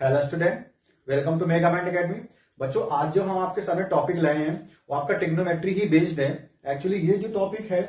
Hello student, welcome to mega mind academy. बच्चों, आज जो हम आपके सामने टॉपिक लाए हैं वो आपका ट्रिग्नोमेट्री ही बेस्ड है। एक्चुअली ये जो टॉपिक है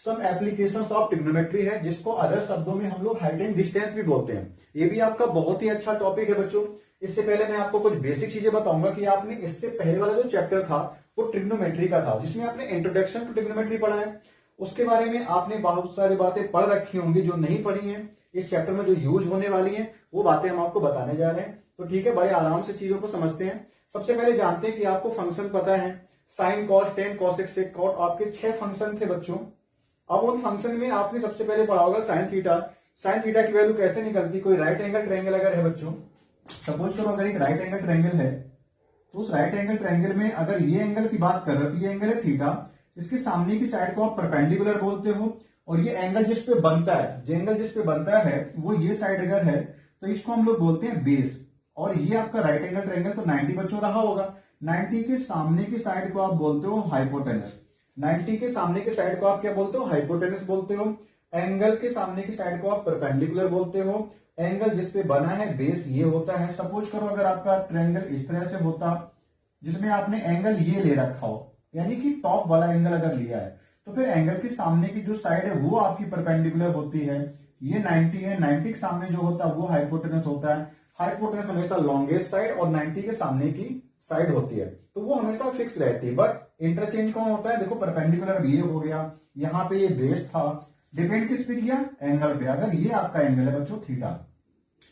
सम एप्लीकेशंस ऑफ ट्रिग्नोमेट्री है, जिसको अदर शब्दों में हम लोग हाइट एंड डिस्टेंस भी बोलते हैं। ये भी आपका बहुत ही अच्छा टॉपिक है बच्चों। इससे पहले मैं आपको कुछ बेसिक चीजें बताऊंगा कि आपने इससे पहले वाला जो चैप्टर था वो ट्रिग्नोमेट्री का था, जिसमें आपने इंट्रोडक्शन टू ट्रिग्नोमेट्री पढ़ा है। उसके बारे में आपने बहुत सारी बातें पढ़ रखी होंगी, जो नहीं पढ़ी हैं इस चैप्टर में जो यूज होने वाली हैं वो बातें हम आपको बताने जा रहे हैं। तो ठीक है भाई, आराम से चीजों को समझते हैं। सबसे पहले जानते हैं कि आपको फंक्शन पता है, साइन, कॉस, टेन, कॉसेक, सेक, कॉट, आपके 6 फंक्शन थे बच्चों। अब उन फंक्शन में आपने सबसे पहले पढ़ा होगा साइन थीटा। साइन थीटा की वैल्यू कैसे निकलती, कोई राइट एंगल ट्रायंगल अगर है बच्चों, सपोज करो अगर एक राइट एंगल ट्रायंगल है, तो उस राइट एंगल ट्रायंगल में अगर ये एंगल की बात कर रहे हो तो ये एंगल है थीटा, इसके सामने की साइड को आप परपेंडिकुलर बोलते हो, और ये एंगल जिस पे बनता है, जो एंगल जिस पे बनता है वो ये साइड अगर है तो इसको हम लोग बोलते हैं बेस। और ये आपका राइट एंगल ट्रायंगल तो 90 बच्चों रहा होगा। 90 के सामने की साइड को आप बोलते हो हाइपोटेनस। 90 के सामने की साइड को आप क्या बोलते हो, हाइपोटेनस बोलते हो। एंगल के सामने की साइड को आप परपेंडिकुलर बोलते हो। एंगल जिस पे बना है बेस ये होता है। सपोज करो अगर आपका ट्रायंगल इस तरह से होता जिसमें आपने एंगल ये ले रखा हो, यानी कि टॉप वाला एंगल अगर लिया है, तो फिर एंगल के सामने की जो साइड है वो आपकी परपेंडिकुलर होती है। ये 90 है, 90 के सामने जो होता है वो हाइपोटेनस होता है। हाइपोटेनस हमेशा लॉन्गेस्ट साइड और 90 के सामने की साइड होती है, तो वो हमेशा फिक्स रहती है। बट इंटरचेंज कौन होता है, देखो परपेंडिकुलर ये हो गया, यहाँ पे ये बेस था, डिपेंड किस पे किया, एंगल पे। अगर ये आपका एंगल है बच्चों थीटा,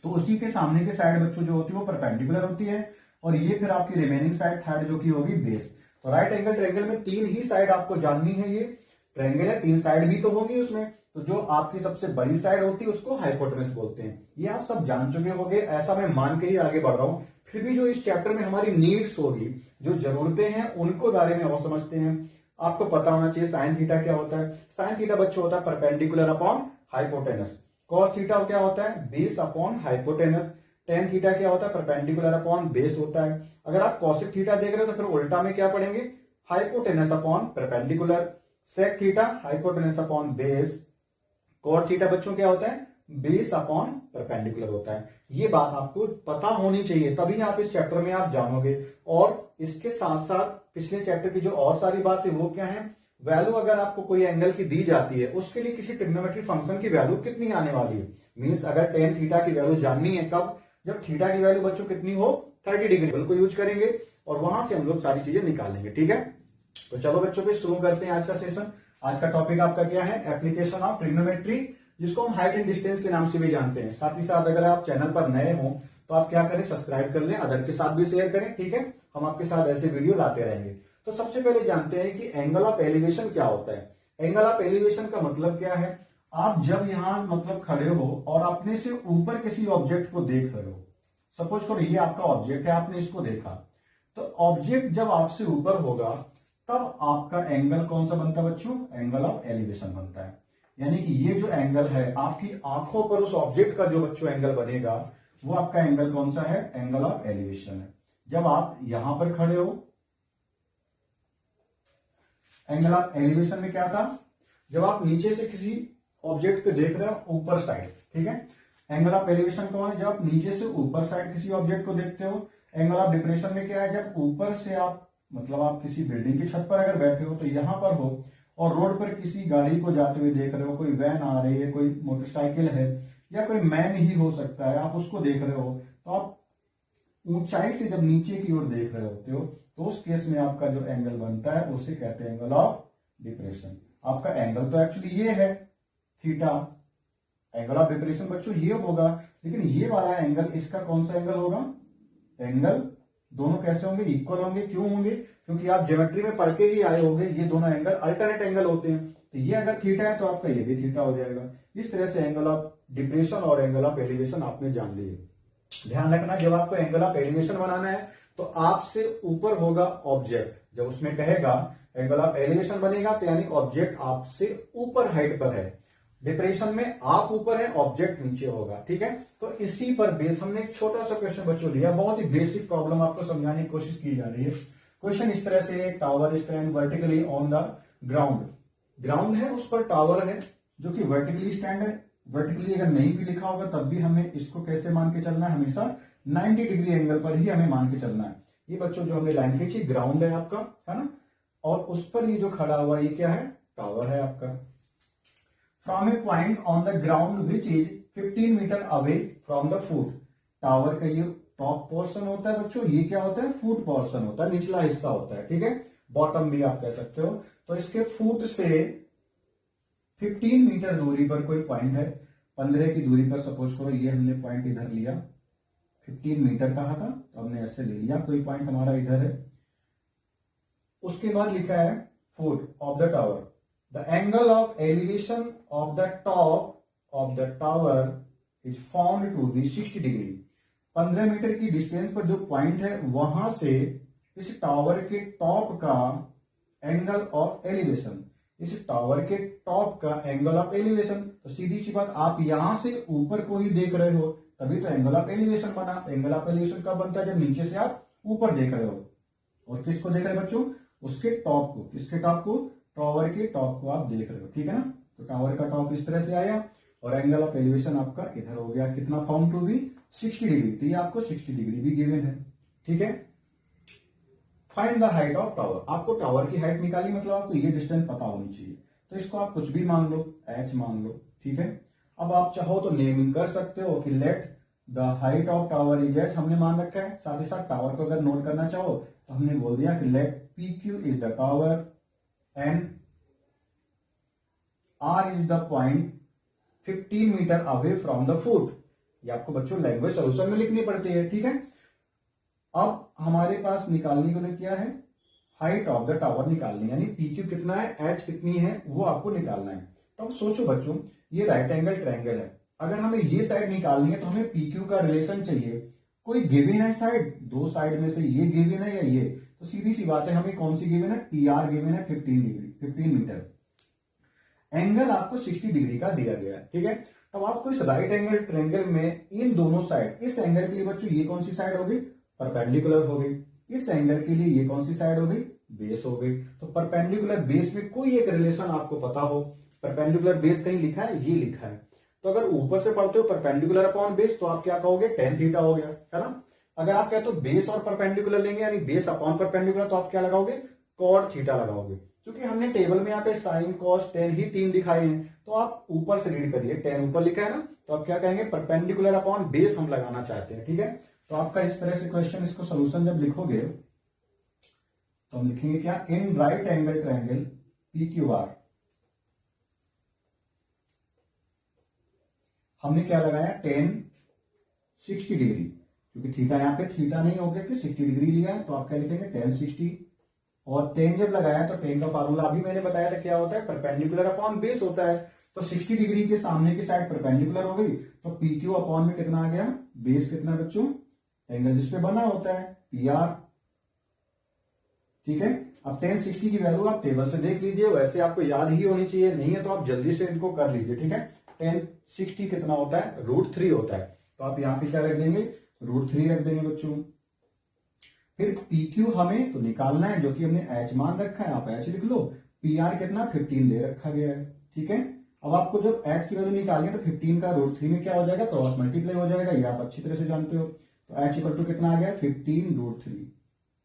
तो उसी के सामने की साइड बच्चों जो होती है वो परपेंडिकुलर होती है, और ये फिर आपकी रिमेनिंग साइड थर्ड जो की होगी बेस। तो राइट एंगल ट्रायंगल में 3 ही साइड आपको जाननी है। ये ट्रायंगल है, 3 साइड भी तो होगी उसमें, तो जो आपकी सबसे बड़ी साइड होती है उसको हाइपोटेनस बोलते हैं। ये आप सब जान चुके होंगे, ऐसा मैं मान के ही आगे बढ़ रहा हूं। फिर भी जो इस चैप्टर में हमारी नीड्स होगी, जो जरूरतें हैं, उनको बारे में और समझते हैं। आपको पता होना चाहिए साइन थीटा क्या होता है। साइन थीटा बच्चों होता है perpendicular upon hypotenuse. Cos theta क्या होता है, base upon hypotenuse. Tan theta क्या होता है, परपेंडिकुलर अपॉन बेस होता है। अगर आप कॉसिक थीटा देख रहे हो तो फिर उल्टा में क्या पढ़ेंगे, hypotenuse upon perpendicular. Sec theta hypotenuse upon base. Cot theta बच्चों क्या होता है, बेस अपॉन परपेंडिकुलर होता है। ये बात आपको पता होनी चाहिए, तभी आप इस चैप्टर में आप जानोगे। और इसके साथ साथ पिछले चैप्टर की जो और सारी बात है वो क्या है, वैल्यू अगर आपको कोई एंगल की दी जाती है उसके लिए किसी ट्रिग्नोमेट्री फंक्शन की वैल्यू कितनी आने वाली है। मींस अगर टेन थीटा की वैल्यू जाननी है, कब, जब थीटा की वैल्यू बच्चों कितनी हो 30 डिग्री को यूज करेंगे, और वहां से हम लोग सारी चीजें निकालेंगे। ठीक है, तो चलो बच्चों पे शुरू करते हैं आज का सेशन। आज का टॉपिक आपका क्या है, एप्लीकेशन ऑफ ट्रिग्नोमेट्री, जिसको हम हाइट एंड डिस्टेंस के नाम से भी जानते हैं। साथ ही साथ अगर आप चैनल पर नए हो तो आप क्या करें, सब्सक्राइब कर लें, अदर के साथ भी शेयर करें। ठीक है, हम आपके साथ ऐसे वीडियो लाते रहेंगे। तो सबसे पहले जानते हैं कि एंगल ऑफ एलिवेशन क्या होता है। एंगल ऑफ एलिवेशन का मतलब क्या है, आप जब यहां मतलब खड़े हो और अपने से ऊपर किसी ऑब्जेक्ट को देख रहे हो, सपोज करो ये आपका ऑब्जेक्ट है, आपने इसको देखा, तो ऑब्जेक्ट जब आपसे ऊपर होगा तब आपका एंगल कौन सा बनता है बच्चों, एंगल ऑफ एलिवेशन बनता है। यानी कि ये जो एंगल है आपकी आंखों पर उस ऑब्जेक्ट का जो बच्चों एंगल बनेगा वो आपका एंगल कौन सा है, एंगल ऑफ एलिवेशन है। जब आप यहां पर खड़े हो, एंगल ऑफ एलिवेशन में क्या था, जब आप नीचे से किसी ऑब्जेक्ट को देख रहे हो ऊपर साइड। ठीक है, एंगल ऑफ एलिवेशन कौन है, जब आप नीचे से ऊपर साइड किसी ऑब्जेक्ट को देखते हो। एंगल ऑफ डिप्रेशन में क्या है, जब ऊपर से आप मतलब आप किसी बिल्डिंग की छत पर अगर बैठे हो तो यहां पर हो और रोड पर किसी गाड़ी को जाते हुए देख रहे हो, कोई वैन आ रही है, कोई मोटरसाइकिल है, या कोई मैन ही हो सकता है, आप उसको देख रहे हो, तो आप ऊंचाई से जब नीचे की ओर देख रहे होते हो तो उस केस में आपका जो एंगल बनता है उसे कहते हैं एंगल ऑफ डिप्रेशन। आपका एंगल तो एक्चुअली ये है थीटा, एंगल ऑफ डिप्रेशन बच्चों ये होगा, लेकिन ये वाला एंगल इसका कौन सा एंगल होगा, एंगल दोनों कैसे होंगे, इक्वल होंगे। क्यों होंगे, क्योंकि आप ज्योमेट्री में पढ़ के ही आए होंगे, ये दोनों एंगल अल्टरनेट एंगल होते हैं। तो ये अगर थीटा है तो आपका ये भी थीटा हो जाएगा। इस तरह से एंगल ऑफ डिप्रेशन और एंगल ऑफ एलिवेशन आपने जान लिए। ध्यान रखना, जब आपको एंगल ऑफ एलिवेशन बनाना है तो आपसे ऊपर होगा ऑब्जेक्ट, जब उसमें कहेगा एंगल ऑफ एलिवेशन बनेगा तो यानी ऑब्जेक्ट आपसे ऊपर हाइट पर है। डिप्रेशन में आप ऊपर है, ऑब्जेक्ट नीचे होगा। ठीक है, तो इसी पर बेस हमने एक छोटा सा क्वेश्चन बच्चों लिया, बहुत ही बेसिक प्रॉब्लम आपको समझाने की कोशिश की जा रही है। क्वेश्चन इस तरह से, एक tower stand vertically on the ground, ground है उस पर टावर है जो कि वर्टिकली स्टैंड है, वर्टिकली अगर नहीं भी लिखा होगा तब भी हमें इसको कैसे मान के चलना है, हमेशा 90 डिग्री एंगल पर ही हमें मान के चलना है। ये बच्चों जो हमने लाइन खींची ग्राउंड है आपका, है ना, और उस पर ये जो खड़ा हुआ ये क्या है, टावर है आपका। From a point on the ground which is 15 metre away from the foot, tower का ये टॉप पोर्शन होता है बच्चों, ये क्या होता है, फुट पोर्शन होता है, निचला हिस्सा होता है, ठीक है, बॉटम भी आप कह सकते हो। तो इसके फुट से 15 मीटर दूरी पर कोई पॉइंट है, 15 की दूरी पर सपोज करो ये हमने पॉइंट इधर लिया, 15 मीटर कहा था तो हमने ऐसे ले लिया, कोई पॉइंट हमारा इधर है। उसके बाद लिखा है foot of the tower, the angle of elevation of the top of the tower is found to be 60 degree. 15 metre की डिस्टेंस पर जो पॉइंट है वहां से इस टावर के टॉप का एंगल ऑफ एलिवेशन, इस टावर के टॉप का एंगल ऑफ एलिवेशन, तो सीधी सी बात आप यहां से ऊपर को ही देख रहे हो तभी तो एंगल ऑफ एलिवेशन बना। एंगल ऑफ एलिवेशन कब बनता है, जब नीचे से आप ऊपर देख रहे हो। और किसको देख रहे हो बच्चों, उसके टॉप को, किसके टॉप को, टावर के टॉप को आप देख रहे हो, ठीक है ना। तो टावर का टॉप इस तरह से आया और एंगल ऑफ एलिवेशन आपका इधर हो गया, कितना फाउंड टू बी 60 डिग्री, तो ये आपको 60 डिग्री भी गिवन है, ठीक है। Find the height of tower, आपको टावर की हाइट निकाली, मतलब आपको ये डिस्टेंस पता होनी चाहिए, तो इसको आप कुछ भी मान लो, h मान लो, ठीक है। अब आप चाहो तो नेमिंग कर सकते हो कि let the height of tower is h हमने मान रखा है, साथ ही साथ टावर को अगर नोट करना चाहो तो हमने बोल दिया कि let PQ is the tower and R is the point 15 metre away from the foot. ये आपको बच्चों लैंग्वेज सोल्यूशन में लिखनी पड़ती है, ठीक है। अब हमारे पास निकालने के लिए क्या है, हाइट ऑफ द टावर निकालनी, यानी PQ कितना है, H कितनी है, वो आपको निकालना है। तो अब सोचो बच्चों, ये राइट एंगल ट्रायंगल है, अगर हमें ये साइड निकालनी है तो हमें PQ का रिलेशन चाहिए। कोई गिवन है साइड, दो साइड में से ये गिवन है या ये, तो सीधी सी बात है हमें कौन सी गिवन है, PR गिवन है 15 डिग्री, 15 मीटर। एंगल आपको 60 डिग्री का दिया गया है, ठीक है। तब आपको इस राइट एंगल ट्रायंगल में इन दोनों साइड, इस एंगल के लिए बच्चों ये कौन सी साइड होगी, परपेंडिकुलर हो गई, इस एंगल के लिए ये कौन सी साइड हो गई, बेस हो गई। तो परपेंडिकुलर बेस में कोई एक रिलेशन आपको पता हो, परपेंडिकुलर बेस कहीं लिखा है, ये लिखा है, तो अगर ऊपर से पढ़ते हो परपेंडिकुलर अपॉन बेस तो आप क्या कहोगे, tan थीटा हो गया, है ना। अगर आप कहते हो बेस और परपेंडिकुलर लेंगे यानी बेस अपॉन परपेंडिकुलर, तो आप क्या लगाओगे, cot थीटा लगाओगे। क्योंकि हमने टेबल में यहाँ पे साइन कॉस टेन ही तीन दिखाए हैं, तो आप ऊपर से रीड करिए, टेन ऊपर लिखा है ना, तो आप क्या कहेंगे, परपेंडिकुलर अपॉन बेस हम लगाना चाहते हैं, ठीक है। तो आपका इस तरह से क्वेश्चन, इसको सोल्यूशन जब लिखोगे तो हम लिखेंगे क्या, in right angle triangle PQR हमने क्या लगाया, tan 60 डिग्री, क्योंकि थीटा यहाँ पे थीटा नहीं हो गया कि 60 डिग्री लिया है, तो आप क्या लिखेंगे tan 60, और tan जब लगाया तो tan का फार्मूला अभी मैंने बताया था क्या होता है, परपेंडिकुलर अपॉन बेस होता है। तो 60 डिग्री के सामने की साइड परपेंडिकुलर हो गई, तो PQ अपॉन में कितना आ गया, बेस कितना बच्चों, एंगल जिसपे बना होता है PR, ठीक है। अब tan 60 की वैल्यू आप टेबल से देख लीजिए, वैसे आपको याद ही होनी चाहिए, नहीं है तो आप जल्दी से इनको कर लीजिए, ठीक है। tan 60 कितना होता है, √3 होता है, तो आप यहां पे क्या रख देंगे, √3 रख देंगे बच्चों। फिर PQ हमें तो निकालना है, जो कि हमने H मान रखा है, आप H लिख लो, PR कितना 15 दे रखा गया है, ठीक है। अब आपको जब H की वैल्यू निकालनी है तो 15 का √3 में क्या हो जाएगा, क्रॉस मल्टीप्लाई हो जाएगा, ये आप अच्छी तरह से जानते हो। तो H इक्वल टू कितना आ गया, 15√3,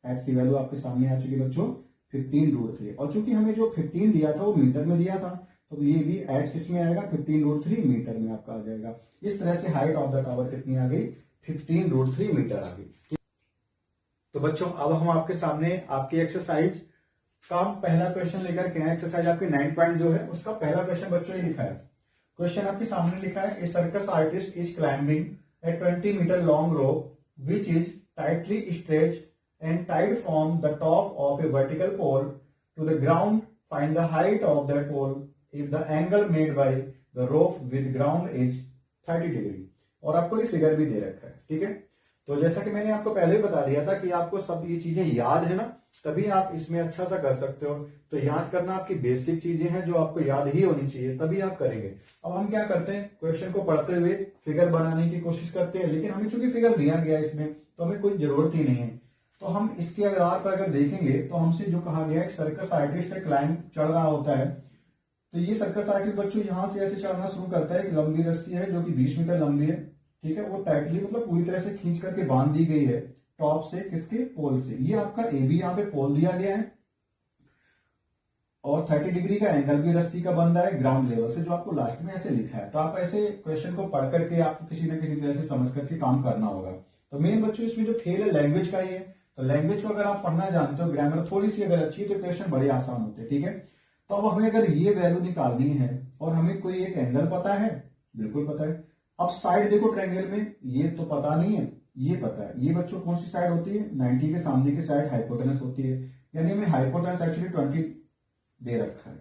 H की वैल्यू आपके सामने आ चुकी बच्चों 15√3, और चूंकि हमें जो 15 दिया था वो मीटर में दिया था, तो ये भी H किस में आएगा, 15√3 मीटर में आपका आ जाएगा। इस तरह से हाइट ऑफ द टावर कितनी आ गई, 15√3 मीटर आ गई। तो बच्चों अब हम आपके सामने आपकी एक्सरसाइज का पहला क्वेश्चन लेकर के आए, एक्सरसाइज आपकी 9 पॉइंट जो है उसका पहला क्वेश्चन बच्चों ये लिखा है। क्वेश्चन आपके सामने लिखा है, a circus artist is climbing a 20 metre long rope which is tightly stretched and tied from the top of a vertical pole to the ground. Find the height of that pole if the angle made by the rope with ground is 30 degree. और आपको ये figure भी दे रखा है, ठीक है। तो जैसा कि मैंने आपको पहले ही बता दिया था कि आपको सब ये चीजें याद है ना, तभी आप इसमें अच्छा सा कर सकते हो। तो याद करना आपकी बेसिक चीजें हैं जो आपको याद ही होनी चाहिए, तभी आप करेंगे। अब हम क्या करते हैं, क्वेश्चन को पढ़ते हुए फिगर बनाने की कोशिश करते हैं, लेकिन हमें चूंकि फिगर दिया गया है इसमें तो हमें कोई जरूरत ही नहीं है। तो हम इसके आधार पर अगर देखेंगे तो हमसे जो कहा गया है, सर्कस आर्टिस्ट क्लाइंब चढ़ रहा होता है तो ये सर्कस आर्टिस्ट बच्चों यहां से ऐसे चढ़ना शुरू करता है। एक लंबी रस्सी है जो कि 20 मीटर लंबी है, ठीक है, वो टाइटली मतलब पूरी तरह से खींच करके बांध दी गई है टॉप से, किसके, पोल से। ये आपका ए बी यहाँ पे पोल दिया गया है और 30 डिग्री का एंगल भी रस्सी का बन रहा है ग्राउंड लेवल से, जो आपको लास्ट में ऐसे लिखा है। तो आप ऐसे क्वेश्चन को पढ़ करके आपको किसी न किसी तरह से समझ करके काम करना होगा। तो मेन बच्चों इसमें जो खेल है लैंग्वेज का ही है। तो लैंग्वेज को अगर आप पढ़ना जानते हो, ग्रामर थोड़ी सी अगर अच्छी है तो क्वेश्चन बड़े आसान होते हैं, ठीक है। तो अब हमें अगर ये वैल्यू निकालनी है और हमें कोई एक एंगल पता है, बिल्कुल पता है। अब साइड देखो ट्रायंगल में, ये तो पता नहीं है, ये पता है। ये बच्चों कौन सी साइड होती है, 90 के सामने की साइड हाइपोटेनस होती है, यानी हमें हाइपोटेनस एक्चुअली 20 दे रखा है।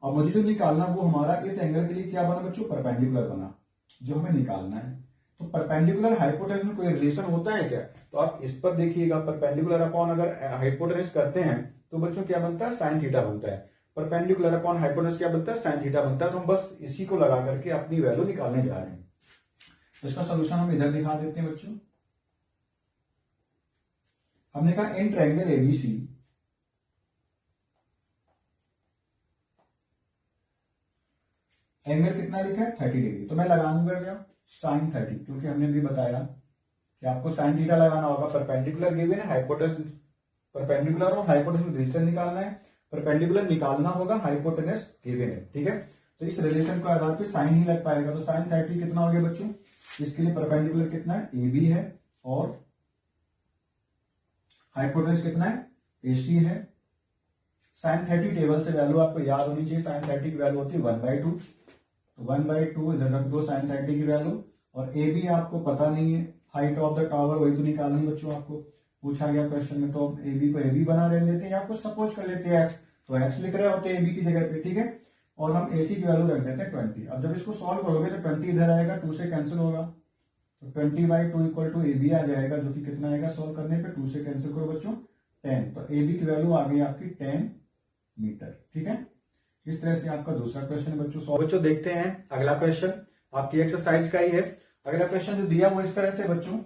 अब मुझे जो निकालना वो हमारा इस एंगल के लिए क्या बना बच्चों, परपेंडिकुलर बना, जो हमें निकालना है। तो परपेंडिकुलर हाइपोटेनस में कोई रिलेशन होता है क्या, तो आप इस पर देखिएगा। परपेंडिकुलर अपॉन अगर हाइपोटेनस करते हैं तो बच्चों क्या बनता है, साइन थीटा बनता है। परपेंडिकुलर अपॉन हाइपोटेनस क्या बनता है, साइन थीटा बनता है। तो हम बस इसी को लगा करके अपनी वैल्यू निकालने जा रहे हैं। तो इसका सोल्यूशन हम इधर दिखा देते हैं बच्चों। हमने कहा इन ट्रायंगल एबीसी एंगल कितना लिखा है, 30 डिग्री। तो मैं लगाऊंगा क्या, साइन 30, क्योंकि हमने भी बताया कि आपको साइन थीटा लगाना होगा। परपेंडिकुलर गिवन है, हाइपोटेनस, परपेंडिकुलर और हाइपोटेनस रिलेशन निकालना है। परपेंडिकुलर निकालना होगा, हाइपोटेनस गिवन है, ठीक है। तो इस रिलेशन के आधार पे साइन ही लग पाएगा। तो साइन 30 कितना हो गया बच्चों, इसके लिए परपेंडिकुलर कितना है, ए बी है, और हाइपोटेनस कितना है, ए सी है। साइन 30 टेबल से वैल्यू आपको याद होनी चाहिए। साइन 30 की वैल्यू होती है 1/2, तो 1/2 इधर रख दो साइन 30 की वैल्यू। और ए बी आपको पता नहीं है, हाइट ऑफ द टावर वही तो निकालनी बच्चों, आपको पूछा गया क्वेश्चन में। तो ए बी को ए बी बना लेते हैं, या कुछ सपोज कर लेते हैं एक्स, तो एक्स लिख रहे होते हैं ए बी की जगह पे, ठीक है। और हम ए सी की वैल्यू रख देते हैं 20। अब जब इसको सॉल्व करोगे तो 20 इधर आएगा, 2 से कैंसिल होगा, तो 20/2 इक्वल टू ए बी आ जाएगा, जो कि कितना आएगा सॉल्व करने पे, 2 से कैंसिल करो बच्चों 10। तो ए बी की वैल्यू आ गई आपकी 10 मीटर, ठीक है। इस तरह से आपका दूसरा क्वेश्चन है बच्चों सॉल्व। बच्चों देखते हैं अगला क्वेश्चन, आपकी एक्सरसाइज का ही है। अगला क्वेश्चन जो दिया वो इस तरह से बच्चों,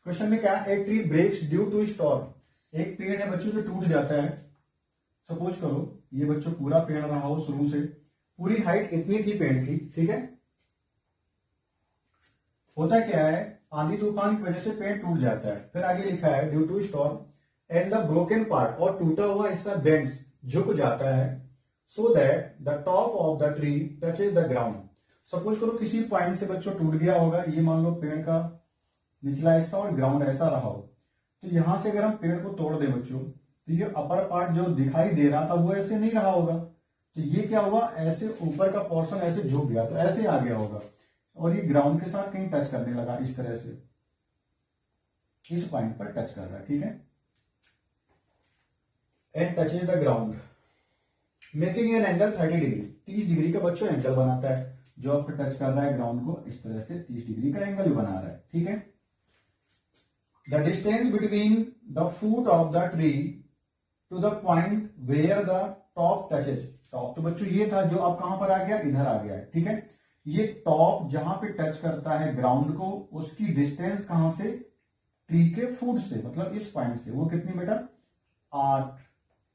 क्वेश्चन में क्या, a tree breaks due to storm. एक पेड़ है बच्चों जो टूट जाता है। सपोज करो ये बच्चों पूरा पेड़ रहा हो शुरू से, पूरी हाइट इतनी थी पेड़ की, ठीक है। होता क्या है, आंधी तूफान की वजह से पेड़ टूट जाता है। फिर आगे लिखा है due to storm and the broken part, और टूटा हुआ हिस्सा बेंड्स, झुक जाता है, so that the top of the tree touches the ground. Suppose करो किसी पॉइंट से बच्चों टूट गया होगा, ये मान लो पेड़ का निचला हिस्सा और ग्राउंड ऐसा रहा हो। तो यहां से अगर हम पेड़ को तोड़ दें बच्चों, तो ये अपर पार्ट जो दिखाई दे रहा था वो ऐसे नहीं रहा होगा। तो ये क्या हुआ, ऐसे ऊपर का पोर्शन ऐसे झुक गया, तो ऐसे आ गया होगा, और ये ग्राउंड के साथ कहीं टच करने लगा, इस तरह से इस पॉइंट पर टच कर रहा है, ठीक है। And touches the ground making an angle 30 degree, 30 degree का बच्चों एंगल बनाता है। जो आपको टच कर रहा है ग्राउंड को, इस तरह से 30 डिग्री का एंगल बना रहा है, ठीक है। The distance between the foot of the tree to the point where the top touches, top तो बच्चों ये था, जो अब कहां पर आ गया, इधर आ गया है, ठीक है। ये टॉप जहां पे टच करता है ग्राउंड को, उसकी डिस्टेंस कहां से, ट्री के फूट से, मतलब इस पॉइंट से, वो कितनी मीटर, 8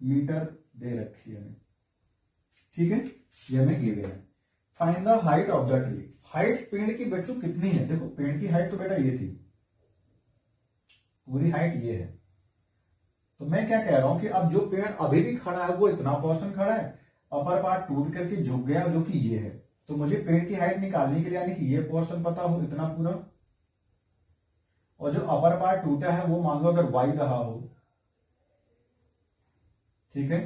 मीटर दे रखी है, ठीक है। ये हमें गिवन है। Find the height of the tree, height पेड़ की बच्चों कितनी है। देखो पेड़ की हाइट तो बेटा ये थी, पूरी हाइट ये है। तो मैं क्या कह रहा हूं कि अब जो पेड़ अभी भी खड़ा है वो इतना पोर्शन खड़ा है, अपर पार्ट टूट करके झुक गया जो कि ये है। तो मुझे पेड़ की हाइट निकालने के लिए, यानी कि ये पोर्शन पता हो इतना पूरा, और जो अपर पार्ट टूटा है वो मान लो अगर वाई रहा हो, ठीक है।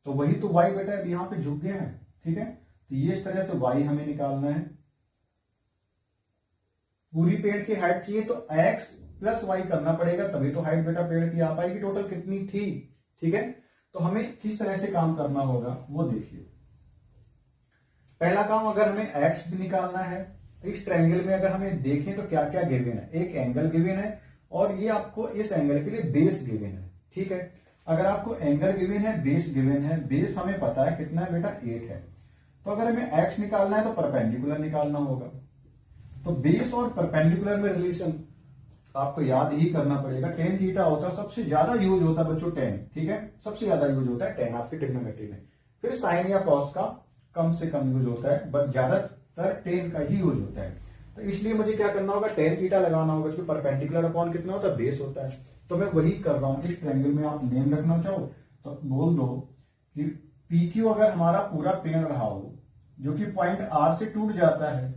तो वही तो वाई बेटा अब यहां पे झुक गया है, ठीक है। तो ये इस तरह से वाई हमें निकालना है। पूरी पेड़ की हाइट चाहिए तो एक्स प्लस वाई करना पड़ेगा, तभी तो हाइट बेटा पेड़ की आ पाएगी। टोटल कितनी थी, ठीक है। तो हमें किस तरह से काम करना होगा वो देखिए। पहला काम, अगर हमें एक्स भी निकालना है, इस ट्रायंगल में अगर हमें देखें तो क्या क्या गिवन है, एक एंगल गिवन है, और ये आपको इस एंगल के लिए बेस गिवन है, ठीक है। अगर आपको एंगल गिवन है, बेस गिवन है, बेस हमें पता है कितना है बेटा, 8 है। तो अगर हमें एक्स निकालना है तो परपेंडिकुलर निकालना होगा। तो बेस और परपेंडिकुलर में रिलेशन आपको याद ही करना पड़ेगा। टेन थीटा होता है, सबसे ज्यादा यूज होता है बच्चों टेन, ठीक है, सबसे ज्यादा यूज होता है टेन आपकी ट्रिग्नोमेट्री में। फिर साइन या कॉस का कम से कम यूज होता है, बट ज्यादातर टेन का ही यूज होता है। तो इसलिए मुझे क्या करना होगा, टेन थीटा लगाना होगा, क्योंकि परपेंडिकुलर अपॉन कितना होता है, बेस होता है। तो मैं वही कर रहा हूं। इस ट्रायंगल में आप नेम रखना चाहो तो बोल दो कि पी क्यू अगर हमारा पूरा प्लेन रहा हो जो कि पॉइंट आर से टूट जाता है,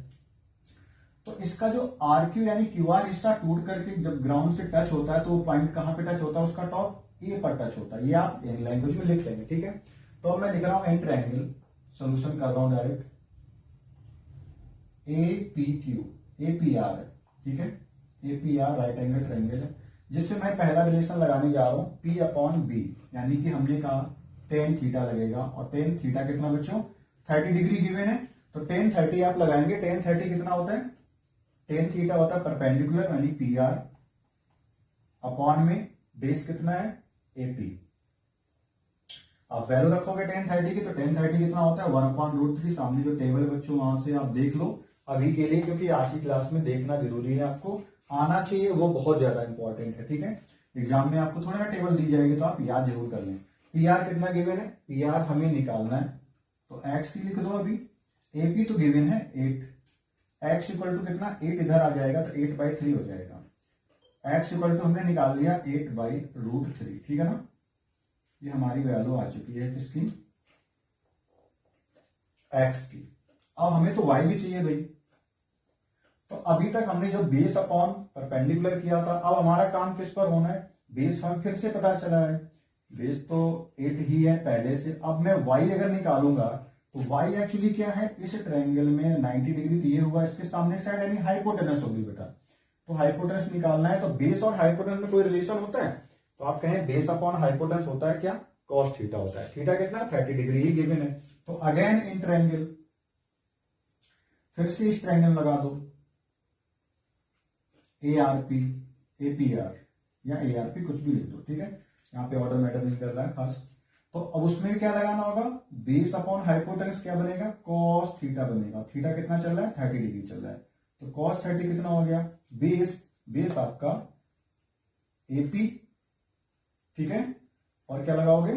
तो इसका जो आर क्यू यानी क्यू आर हिस्सा टूट करके जब ग्राउंड से टच होता है तो वो पॉइंट कहां पे टच होता है, उसका टॉप ए पर टच होता है। ये आप लैंग्वेज में लिख लेंगे, ठीक है। तो अब मैं लिख रहा हूं एन ट्रायंगल, सोल्यूशन कर रहा हूं direct, A P Q, A P R है, ठीक है, A P R right angle triangle है, जिससे मैं पहला रिलेशन लगाने जा रहा हूं पी अपॉन बी, यानी कि हमने कहा टेन थीटा लगेगा, और टेन थीटा कितना बच्चों 30 डिग्री गिवन है, तो टेन 30 आप लगाएंगे। टेन 30 कितना होता है, टेन थीटा होता है परपेंडिकुलर यानी पी आर, अपॉन में बेस कितना है एपी। आप वैल्यू रखोगे टेन 30 की, तो टेन 30 कितना होता है 1/√3। सामने जो टेबल बच्चों वहां से आप देख लो अभी के लिए, क्योंकि आज की क्लास में देखना जरूरी है, आपको आना चाहिए, वो बहुत ज्यादा इंपॉर्टेंट है, ठीक है। एग्जाम में आपको थोड़ा ना टेबल दी जाएगी तो आप याद जरूर कर लें। पी आर कितना गिवन है, पी आर हमें निकालना है, तो एक्स ही लिख दो अभी। एपी तो गिवन है 8, एक्स इक्वल टू कितना 8 इधर आ जाएगा तो 8/3 हो जाएगा। एक्स इक्वल टू हमने निकाल लिया 8/√3, ठीक है ना। ये हमारी वैल्यू आ चुकी है किसकी, एक्स की। अब हमें तो वाई भी चाहिए भाई, तो अभी तक हमने जो बेस अपॉन परपेंडिकुलर किया था, अब हमारा काम किस पर होना है, बेस हमें फिर से पता चला है, बेस तो 8 ही है पहले से। अब मैं वाई अगर निकालूंगा तो वाई एक्चुअली क्या है, इस ट्रायंगल में 90 डिग्री दिए हुआ, इसके सामने साइड यानी हाइपोटेनस होगी बेटा। तो हाइपोटेनस निकालना है, तो बेस और हाइपोटेनस में कोई रिलेशन होता है, तो आप कहें बेस अपॉन हाइपोटेनस होता है क्या, कॉस थीटा होता है। थीटा कितना 30 डिग्री ही गिवन है। तो अगेन इन ट्रायंगल, फिर से इस ट्रायंगल लगा दो, A R P, A P R या ए आर पी कुछ भी लिख दो, ठीक है, यहाँ पे ऑर्डर मैटर नहीं कर रहा है खास। तो अब उसमें क्या लगाना होगा, बेस अपॉन हाइपोटेनस क्या बनेगा, कॉस थीटा बनेगा। थीटा कितना चल रहा है 30 डिग्री चल रहा है, तो कॉस 30 कितना हो गया, बेस आपका एपी, ठीक है, और क्या लगाओगे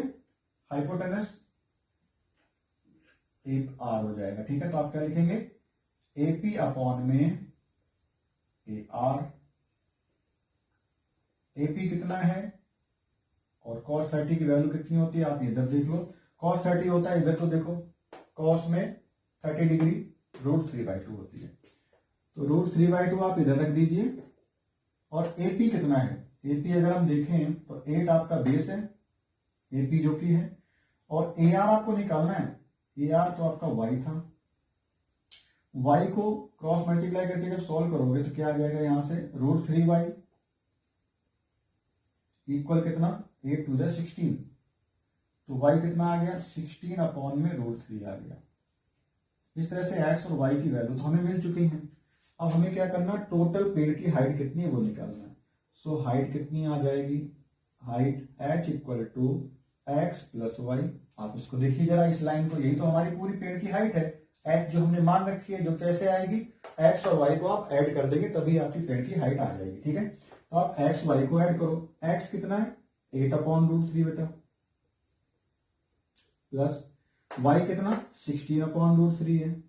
हाइपोटेनस एक आर हो जाएगा, ठीक है। तो आप क्या लिखेंगे, एपी अपॉन में ए आर, एपी कितना है और cos 30 की वैल्यू कितनी होती है, आप इधर देख लो, cos 30 होता है, इधर तो देखो cos में 30 डिग्री √3/2 होती है, तो √3/2 आप इधर रख दीजिए। और AP कितना है, AP अगर हम देखें तो 8 आपका बेस है, AP जो कि है, और AR आपको निकालना है, AR तो आपका Y था, Y को क्रॉस मल्टीप्लाई करके जब सॉल्व करोगे तो क्या आ जाएगा, यहां से √3y इक्वल कितना 8 × 16, तो y कितना आ गया 16 अपॉन में √3 आ गया। इस तरह से x और y की वैल्यू तो हमें मिल चुकी है। अब हमें क्या करना, टोटल पेड़ की हाइट कितनी है वो निकालना है। सो हाइट कितनी आ जाएगी, height h equal to x plus y। आप इसको देखिए जरा इस लाइन को, यही तो हमारी पूरी पेड़ की हाइट है, x जो हमने मान रखी है, जो कैसे आएगी, x और y को आप ऐड कर देंगे तभी आपकी पेड़ की हाइट आ जाएगी, ठीक है। तो आप x y को ऐड करो, x कितना है 8/√3 बेटा, प्लस y कितना 16/√3 है,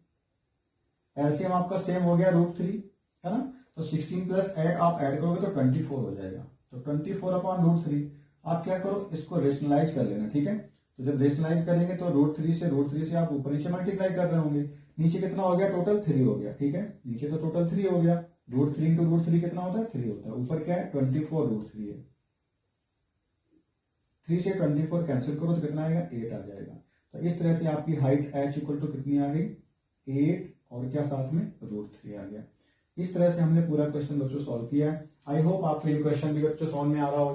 एलसीएम आपका सेम हो गया √3 है ना, तो 16 प्लस आप ऐड करोगे तो 24 हो जाएगा, तो 24/√3। आप क्या करो, इसको रेशनलाइज कर लेना, ठीक है। तो जब रेशनलाइज करेंगे तो √3 से आप ऊपर नीचे मल्टीप्लाई कर रहे होंगे, नीचे कितना हो गया, टोटल 3 हो गया, ठीक है, नीचे तो टोटल 3 हो गया, √3 × √3 कितना होता है 3 होता है, ऊपर क्या है 24√3 है, 3 से 24 कैंसिल करो तो कितना आएगा 8 आ जाएगा। तो इस तरह से आपकी हाइट h इक्वल टू कितनी आ गई 8, और क्या साथ में √3 आ गया। इस तरह से हमने पूरा क्वेश्चन बच्चों सॉल्व किया है। आई होप आपको ये क्वेश्चन भी बच्चों समझ में आ रहा होगा।